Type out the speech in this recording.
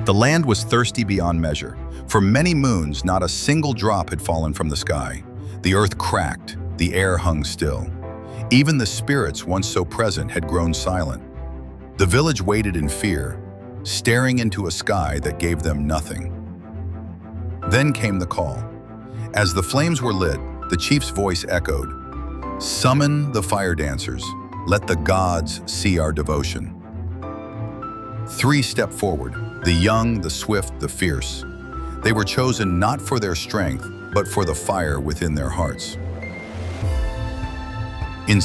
The land was thirsty beyond measure. For many moons, not a single drop had fallen from the sky. The earth cracked, the air hung still. Even the spirits once so present had grown silent. The village waited in fear, staring into a sky that gave them nothing. Then came the call. As the flames were lit, the chief's voice echoed, "Summon the fire dancers. Let the gods see our devotion." Three stepped forward, the young, the swift, the fierce. They were chosen not for their strength, but for the fire within their hearts. In